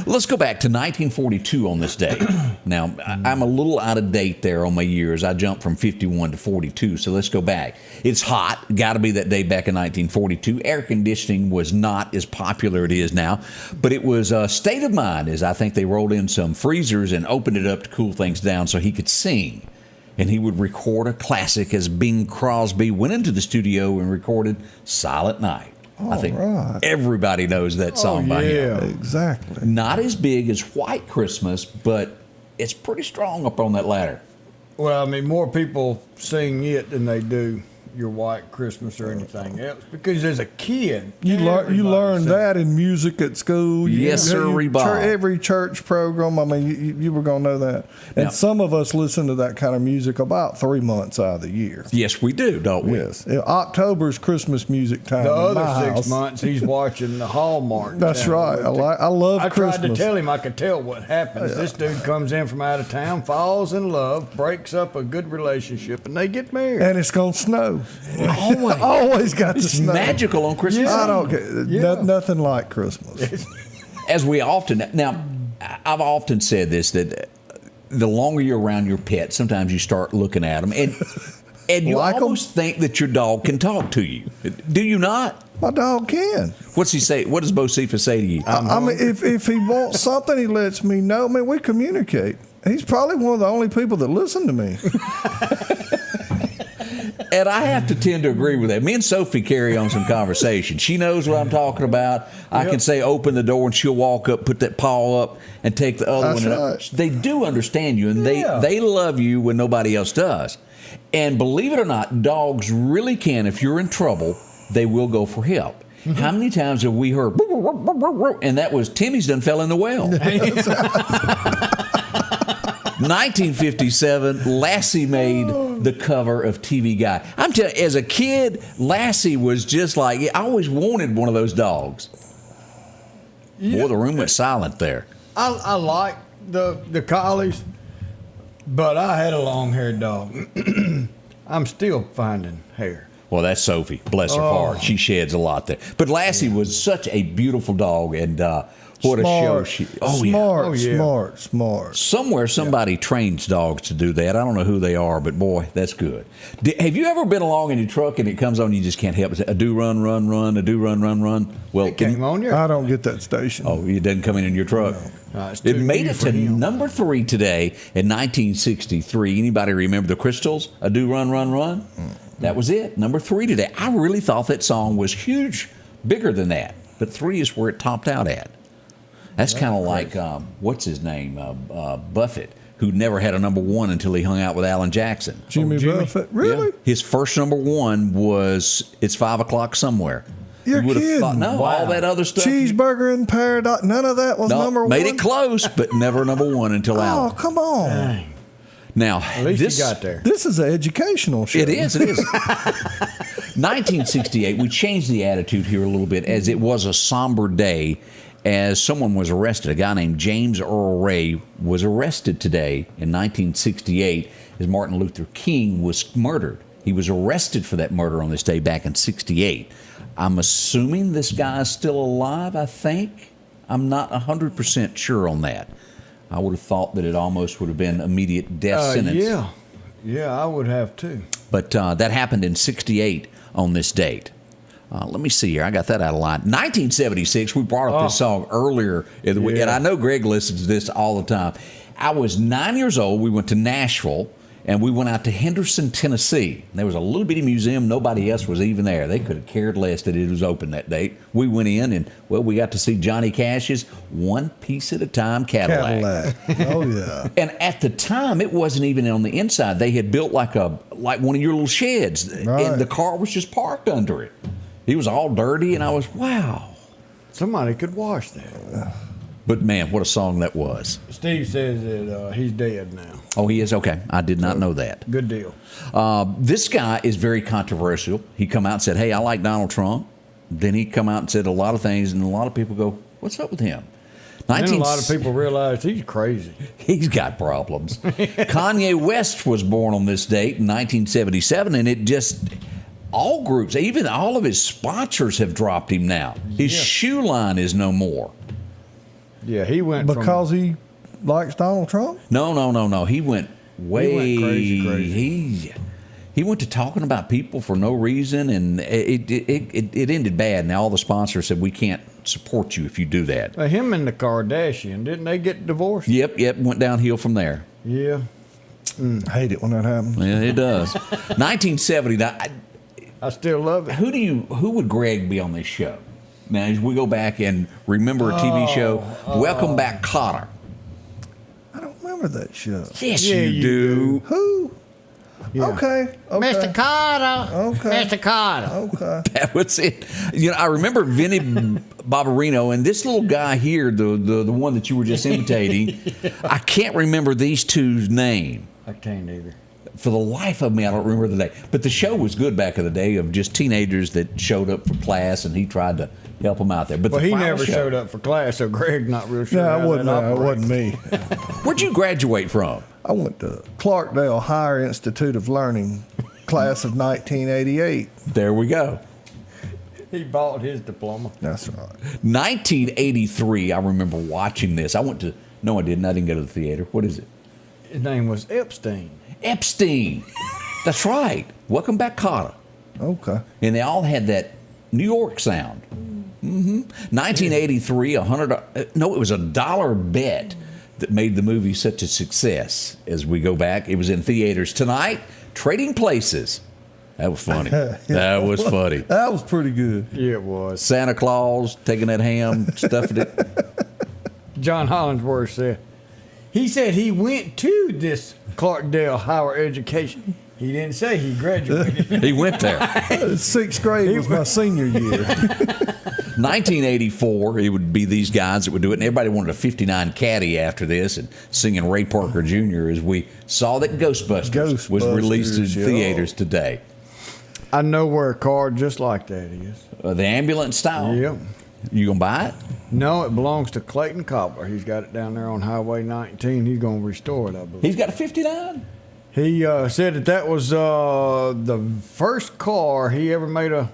Let's go back to 1942 on this day. Now, I'm a little out of date there on my years. I jumped from 51 to 42, so let's go back. It's hot. Got to be that day back in 1942. Air conditioning was not as popular as it is now, but it was a state of mind as I think they rolled in some freezers and opened it up to cool things down so he could sing. And he would record a classic as Bing Crosby went into the studio and recorded Silent Night. I think everybody knows that song by him. Exactly. Not as big as White Christmas, but it's pretty strong up on that ladder. Well, I mean, more people sing it than they do your white Christmas or anything else, because as a kid, You learn said- that in music at school. Yes, sir, Bob. Every church program. I mean, you were going to know that. And Yeah. some of us listen to that kind of music about 3 months out of the year. Yes, we do, don't we? Yes. October is Christmas music time. The in my other 6 house. months, he's watching the Hallmark. That's channel. right. I love I Christmas. tried to tell him I could tell what happens. This dude comes in from out of town, falls in love, breaks up a good relationship, and they get married. And it's going to snow. Always. Always got to It's snow. magical on Christmas I Eve. don't care. Yeah. Nothing like Christmas. As we often now, I've often said this, that the longer you're around your pet, sometimes you start looking at them, and you Like 'em? almost think that your dog can talk to you. Do you not? My dog can. What's he say? What does Bo Cephas say to you? I mean, if he wants something, he lets me know. I mean, we communicate. He's probably one of the only people that listen to me. And I have to tend to agree with that. Me and Sophie carry on some conversation. She knows what I'm talking about. I can say, open the door, and she'll walk up, put that paw up, and take the other That's one. right. They do understand you, and they love you when nobody else does. And believe it or not, dogs really can. If you're in trouble, they will go for help. How many times have we heard, and that was Timmy's done fell in the well. 1957, Lassie made the cover of TV Guide. I'm telling you, as a kid, Lassie was just like, I always wanted one of those dogs. Boy, the room went silent there. I like the collies, but I had a long-haired dog. I'm still finding hair. Well, that's Sophie. Bless her heart. She sheds a lot there. But Lassie was such a beautiful dog, and what a show she. Smart. Somewhere somebody trains dogs to do that. I don't know who they are, but boy, that's good. Have you ever been along in your truck and it comes on and you just can't help it? A do run, run, run, a do run, run, run. Well, It came on your. I don't get that station. Oh, it doesn't come in your truck. It's It too made new it for to him. number 3 today in 1963. Anybody remember the Crystals? A do run, run, run? That was it. Number 3 today. I really thought that song was huge, bigger than that. But 3 is where it topped out at. That's kind of like, what's his name? Buffett, who never had a number 1 until he hung out with Alan Jackson. Jimmy Buffett? Really? Yeah. His first number 1 was It's 5 O'Clock Somewhere. You're You would have kidding. thought, no, all that other stuff. Cheeseburger in Paradise. None of that was No, number made one. it close, but never number 1 until Oh, Alan. come on. Dang. Now, At least this you got there. This is an educational show. It is. 1968, we changed the attitude here a little bit as it was a somber day as someone was arrested. A guy named James Earl Ray was arrested today in 1968 as Martin Luther King was murdered. He was arrested for that murder on this day back in 68. I'm assuming this guy is still alive, I think. I'm not 100% sure on that. I would have thought that it almost would have been immediate death sentence. Yeah, I would have too. But that happened in 68 on this date. Let me see here. I got that out of line. 1976, we brought up this song earlier in the week, and I know Greg listens to this all the time. I was 9 years old. We went to Nashville, and we went out to Henderson, Tennessee. There was a little bitty museum. Nobody else was even there. They could have cared less that it was open that day. We went in, and, well, we got to see Johnny Cash's One Piece at a Time Cadillac. Oh, yeah. And at the time, it wasn't even on the inside. They had built like one of your little sheds, and the car was just parked under it. He was all dirty, and I was, wow. Somebody could wash that. But, man, what a song that was. Steve says that he's dead now. Oh, he is? Okay. I did not know that. Good deal. This guy is very controversial. He come out and said, hey, I like Donald Trump. Then he come out and said a lot of things, and a lot of people go, what's up with him? And a lot of people realize he's crazy. He's got problems. Kanye West was born on this date in 1977, and it just... all groups, even all of his sponsors have dropped him now. His shoe line is no more. Yeah, he went because he likes Donald Trump? No. He went way crazy. He went to talking about people for no reason, and it ended bad. Now all the sponsors said we can't support you if you do that. Him and the Kardashian, didn't they get divorced? Yep, went downhill from there. Yeah. I hate it when that happens. Yeah, it does. 1979. I still love it. Who would Greg be on this show? Now, as we go back and remember a TV show, Welcome Back, Kotter. I don't remember that show. Yes, you do. Who? Yeah. Okay. Mr. Carter. Okay. Mr. Carter. Okay. That was it. I remember Vinny Barbarino and this little guy here, the one that you were just imitating. I can't remember these two's name. I can't either. For the life of me, I don't remember the name. But the show was good back in the day of just teenagers that showed up for class, and he tried to help them out there. But He never showed up for class, so Greg's not real sure. No, it wasn't me. Where'd you graduate from? I went to Clarkdale Higher Institute of Learning, class of 1988. There we go. He bought his diploma. That's right. 1983, I remember watching this. No, I didn't. I didn't go to the theater. What is it? His name was Epstein. Epstein. That's right. Welcome back, Carter. Okay. And they all had that New York sound. 1983, it was $1 bet that made the movie such a success. As we go back, it was in theaters tonight. Trading Places. That was funny. That was funny. That was pretty good. Yeah, it was. Santa Claus taking that ham, stuffing it. John Hollingsworth said, he said he went to this Clarkdale Higher Education. He didn't say he graduated. He went there. Sixth grade was my senior year. 1984, it would be these guys that would do it, and everybody wanted a 59 Caddy after this, and singing Ray Parker Jr. as we saw that Ghostbusters was released in theaters today. I know where a car just like that is. The ambulance style? Yep. You gonna buy it? No, it belongs to Clayton Cobbler. He's got it down there on Highway 19. He's going to restore it, I believe. He's got a 59? He said that was the first car he ever made a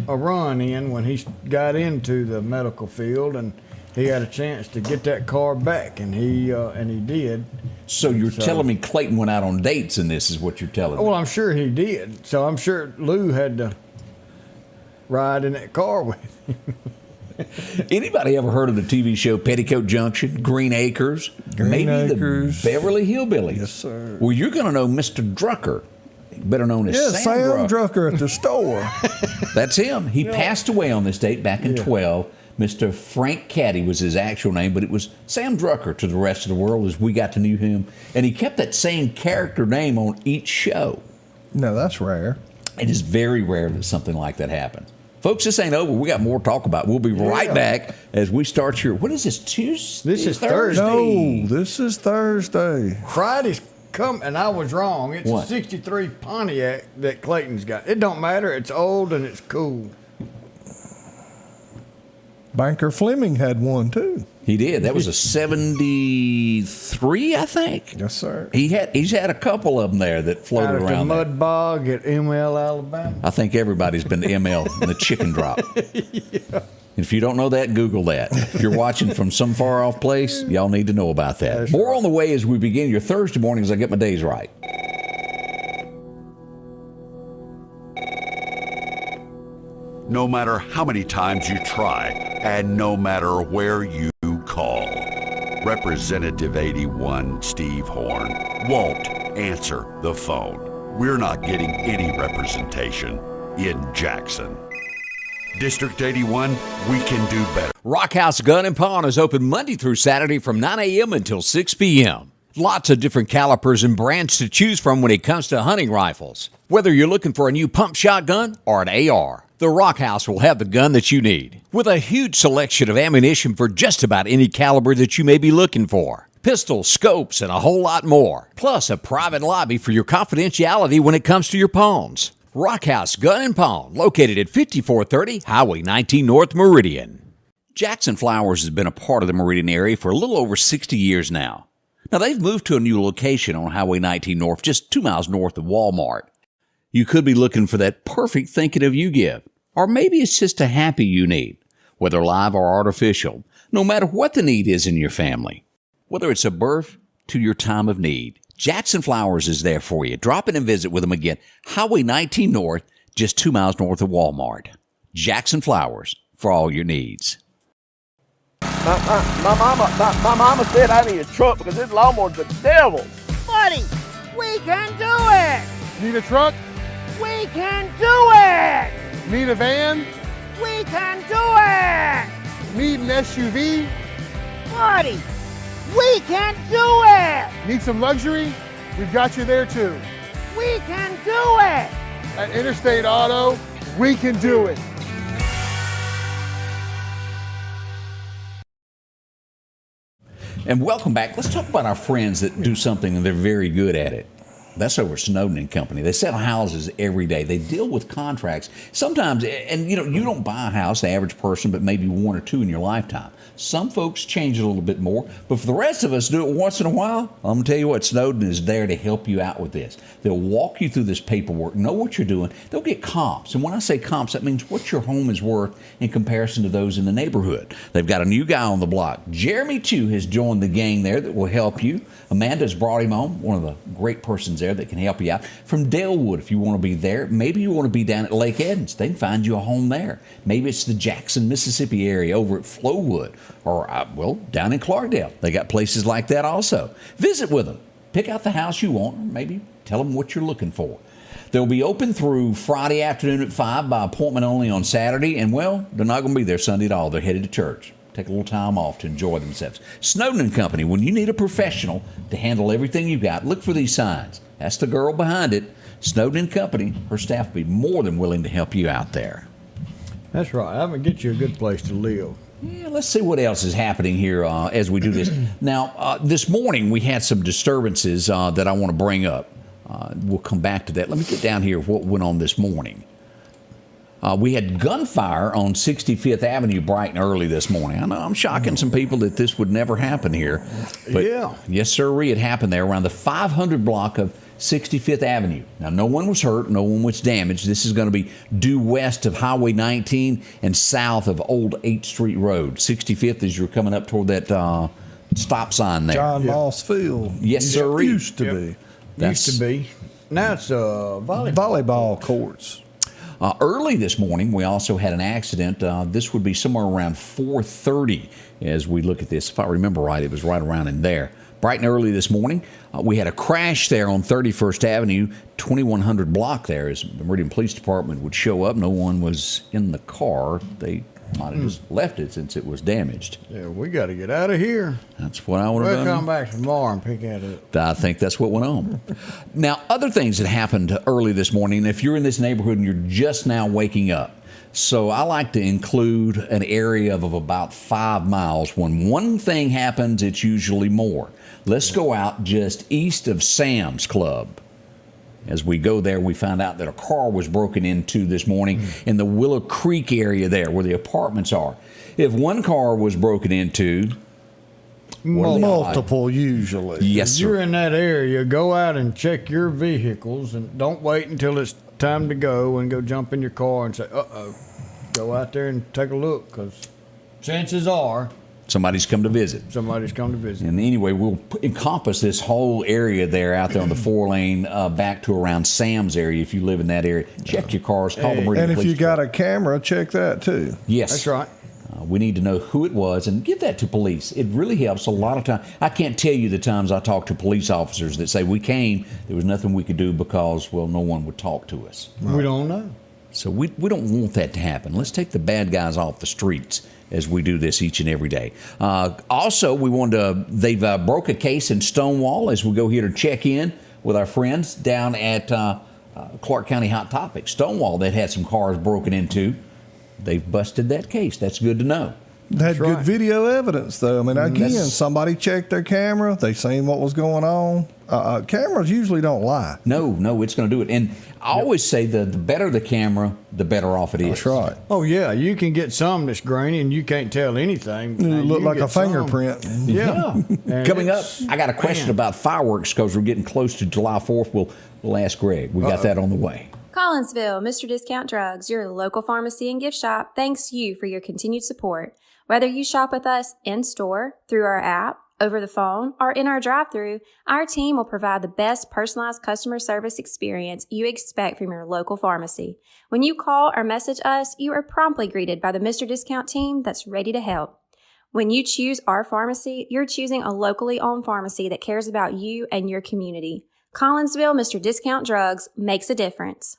run in when he got into the medical field, and he had a chance to get that car back, and he did. So you're telling me Clayton went out on dates, and this is what you're telling me? Well, I'm sure he did. So I'm sure Lou had to ride in that car with him. Anybody ever heard of the TV show Petticoat Junction, Green Acres, maybe Acres. The Beverly Hillbillies? Yes, sir. Well, you're going to know Mr. Drucker, better known as Sam Drucker at the store. That's him. He passed away on this date back in 12. Mr. Frank Caddy was his actual name, but it was Sam Drucker to the rest of the world as we got to know him. And he kept that same character name on each show. No, that's rare. It is very rare that something like that happens. Folks, this ain't over. We got more to talk about. We'll be right back as we start your... What is this, Tuesday? This is Thursday. No, this is Thursday. Friday's come, and I was wrong. It's What? a 63 Pontiac that Clayton's got. It don't matter. It's old and it's cool. Banker Fleming had one, too. He did. That was a 73, I think. Yes, sir. He's had a couple of them there that floated Out at around the there. mud bog at ML, Alabama. I think everybody's been to ML in the chicken drop. If you don't know that, Google that. If you're watching from some far off place, y'all need to know about that. That's More right. on the way as we begin your Thursday mornings. I get my days right. No matter how many times you try, and no matter where you call, Representative 81 Steve Horn won't answer the phone. We're not getting any representation in Jackson. District 81, we can do better. Rockhouse Gun and Pawn is open Monday through Saturday from 9 a.m. until 6 p.m. Lots of different calibers and brands to choose from when it comes to hunting rifles. Whether you're looking for a new pump shotgun or an AR, the Rockhouse will have the gun that you need, with a huge selection of ammunition for just about any caliber that you may be looking for. Pistols, scopes, and a whole lot more. Plus a private lobby for your confidentiality when it comes to your pawns. Rockhouse Gun and Pawn, located at 5430 Highway 19 North Meridian. Jackson Flowers has been a part of the Meridian area for a little over 60 years now. Now, they've moved to a new location on Highway 19 North, just 2 miles north of Walmart. You could be looking for that perfect thinking of you gift. Or maybe it's just a happy you need, whether live or artificial, no matter what the need is in your family. Whether it's a birth to your time of need, Jackson Flowers is there for you. Drop in and visit with them again. Highway 19 North, just 2 miles north of Walmart. Jackson Flowers, for all your needs. My mama said I need a truck because this lawnmower's the devil. Buddy, we can do it! Need a truck? We can do it! Need a van? We can do it! Need an SUV? Buddy, we can do it! Need some luxury? We've got you there too. We can do it! At Interstate Auto, we can do it. And welcome back. Let's talk about our friends that do something and they're very good at it. That's over Snowden and Company. They sell houses every day. They deal with contracts. Sometimes, and you don't buy a house, the average person, but maybe one or two in your lifetime. Some folks change it a little bit more, but for the rest of us, do it once in a while. I'm going to tell you what, Snowden is there to help you out with this. They'll walk you through this paperwork, know what you're doing. They'll get comps. And when I say comps, that means what your home is worth in comparison to those in the neighborhood. They've got a new guy on the block. Jeremy, too, has joined the gang there that will help you. Amanda's brought him on, one of the great persons there that can help you out. From Dalewood, if you want to be there. Maybe you want to be down at Lake Edens. They can find you a home there. Maybe it's the Jackson, Mississippi area over at Flowood. Or, down in Clarkdale. They got places like that also. Visit with them. Pick out the house you want. Or maybe tell them what you're looking for. They'll be open through Friday afternoon at 5 by appointment only on Saturday. And, they're not going to be there Sunday at all. They're headed to church. Take a little time off to enjoy themselves. Snowden and Company, when you need a professional to handle everything you've got, look for these signs. That's the girl behind it. Snowden and Company, her staff will be more than willing to help you out there. That's right. I'm going to get you a good place to live. Yeah, let's see what else is happening here as we do this. Now, this morning we had some disturbances that I want to bring up. We'll come back to that. Let me get down here what went on this morning. We had gunfire on 65th Avenue bright and early this morning. I know I'm shocking some people that this would never happen here. But yes, sir, it happened there around the 500 block of 65th Avenue. Now, no one was hurt. No one was damaged. This is going to be due west of Highway 19 and south of Old 8th Street Road. 65th as you're coming up toward that stop sign there. John Moss Field. Yes, sir. Used to be. Used to be. Now it's volleyball courts. Early this morning, we also had an accident. This would be somewhere around 4:30 as we look at this. If I remember right, it was right around in there. Bright and early this morning, we had a crash there on 31st Avenue, 2100 block there. As the Meridian Police Department would show up, no one was in the car. They might have just left it since it was damaged. Yeah, we got to get out of here. That's what I would have done. We'll come back tomorrow and pick that up. I think that's what went on. Now, other things that happened early this morning, if you're in this neighborhood and you're just now waking up, so I like to include an area of about 5 miles. When one thing happens, it's usually more. Let's go out just east of Sam's Club. As we go there, we found out that a car was broken into this morning in the Willow Creek area there where the apartments are. If one car was broken into, multiple usually. Yes, if sir. you're in that area, go out and check your vehicles and don't wait until it's time to go and go jump in your car and say, uh-oh. Go out there and take a look because chances are somebody's come to visit. Somebody's come to visit. And anyway, we'll encompass this whole area there out there on the 4-lane back to around Sam's area. If you live in that area, check your cars, call the Meridian And if Police you got a camera, check that too. Yes. That's right. We need to know who it was and give that to police. It really helps a lot of time. I can't tell you the times I talk to police officers that say, we came, there was nothing we could do because, no one would talk to us. We don't know. So we don't want that to happen. Let's take the bad guys off the streets as we do this each and every day. Also, they've broke a case in Stonewall as we go here to check in with our friends down at Clarke County Hot Topic. Stonewall, that had some cars broken into. They've busted that case. That's good to know. They had good video evidence, though. I mean, again, somebody checked their camera. They seen what was going on. Cameras usually don't lie. No, it's going to do it. And I always say the better the camera, the better off it is. That's right. Oh, yeah. You can get some that's grainy and you can't tell anything. It look like a fingerprint. Yeah. Coming up, I got a question about fireworks because we're getting close to July 4th. We'll ask Greg. We got that on the way. Collinsville, Mr. Discount Drugs, your local pharmacy and gift shop, thanks you for your continued support. Whether you shop with us in-store, through our app, over the phone, or in our drive-thru, our team will provide the best personalized customer service experience you expect from your local pharmacy. When you call or message us, you are promptly greeted by the Mr. Discount team that's ready to help. When you choose our pharmacy, you're choosing a locally owned pharmacy that cares about you and your community. Collinsville, Mr. Discount Drugs makes a difference.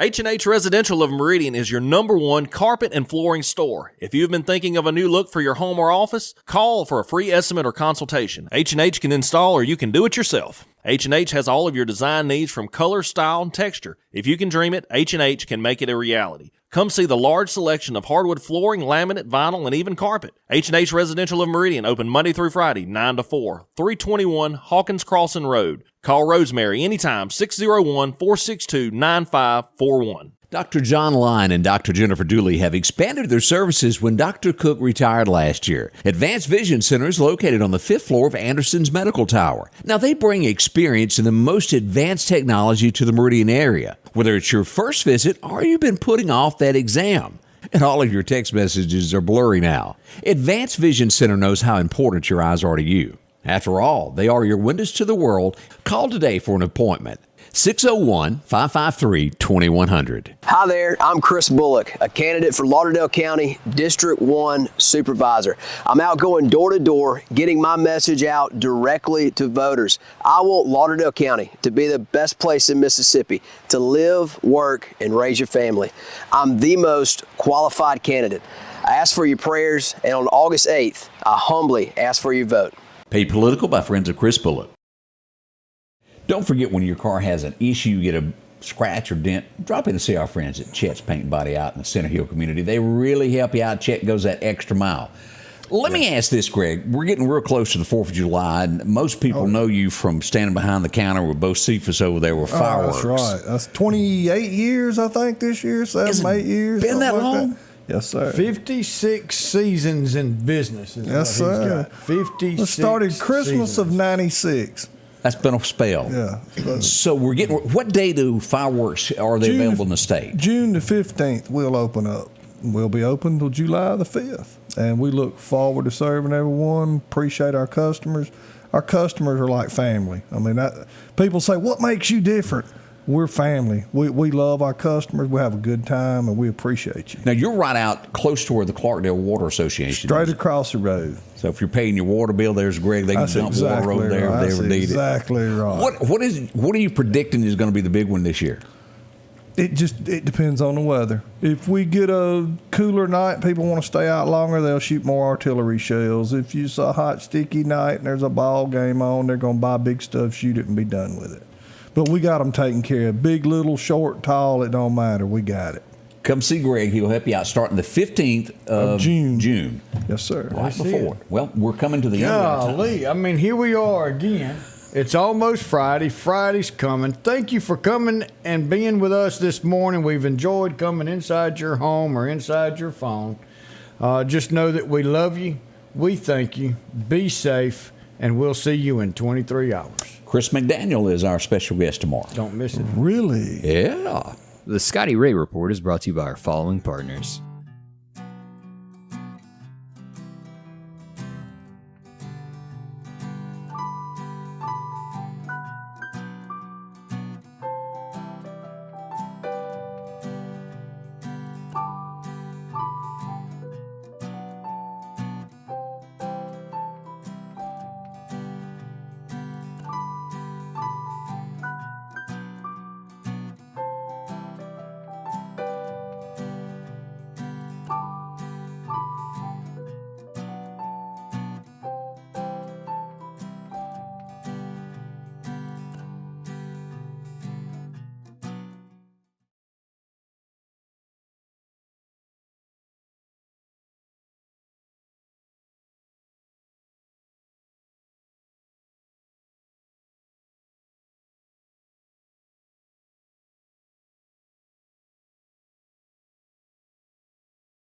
H&H Residential of Meridian is your #1 carpet and flooring store. If you've been thinking of a new look for your home or office, call for a free estimate or consultation. H&H can install or you can do it yourself. H&H has all of your design needs from color, style, and texture. If you can dream it, H&H can make it a reality. Come see the large selection of hardwood flooring, laminate, vinyl, and even carpet. H&H Residential of Meridian, open Monday through Friday, 9 to 4, 321 Hawkins Crossing Road. Call Rosemary anytime, 601-462-9541. Dr. John Line and Dr. Jennifer Dooley have expanded their services when Dr. Cook retired last year. Advanced Vision Center is located on the 5th floor of Anderson's Medical Tower. Now, they bring experience in the most advanced technology to the Meridian area. Whether it's your first visit or you've been putting off that exam, and all of your text messages are blurry now. Advanced Vision Center knows how important your eyes are to you. After all, they are your windows to the world. Call today for an appointment. 601-553-2100. Hi there, I'm Chris Bullock, a candidate for Lauderdale County District 1 Supervisor. I'm out going door to door, getting my message out directly to voters. I want Lauderdale County to be the best place in Mississippi to live, work, and raise your family. I'm the most qualified candidate. I ask for your prayers, and on August 8th, I humbly ask for your vote. Paid Political by friends of Chris Bullock. Don't forget, when your car has an issue, you get a scratch or dent, drop in to see our friends at Chet's Paint and Body out in the Center Hill community. They really help you out. Chet goes that extra mile. Let me ask this, Greg. We're getting real close to the 4th of July, and most people know you from standing behind the counter with Bo Cephas over there with fireworks. That's right. That's 28 years, I think, this year. 8 years. Been that long? Yes, sir. 56 seasons in business. Yes, sir. 56. It started Christmas seasons. of '96. That's been a spell. Yeah. So we're getting. What day do fireworks are they available in the state? June the 15th, we'll open up. We'll be open till July the 5th, and we look forward to serving everyone. Appreciate our customers. Our customers are like family. I mean, people say, "What makes you different?" We're family. We love our customers. We have a good time, and we appreciate you. Now, you're right out close to where the Clarkdale Water Association Straight is. across the road. So if you're paying your water bill, there's Greg. They can dump water over there if they ever need it. Exactly right. What are you predicting is going to be the big one this year? It depends on the weather. If we get a cooler night, people want to stay out longer, they'll shoot more artillery shells. If it's a hot, sticky night and there's a ball game on, they're going to buy big stuff, shoot it, and be done with it. But we got them taken care of. Big, little, short, tall, it don't matter. We got it. Come see Greg. He'll help you out starting the 15th of June. Yes, sir. Right before. Well, we're coming to the end of the time. I mean, here we are again. It's almost Friday. Friday's coming. Thank you for coming and being with us this morning. We've enjoyed coming inside your home or inside your phone. Just know that we love you. We thank you. Be safe. And we'll see you in 23 hours. Chris McDaniel is our special guest tomorrow. Don't miss it. Really? Yeah. The Scotty Ray Report is brought to you by our following partners: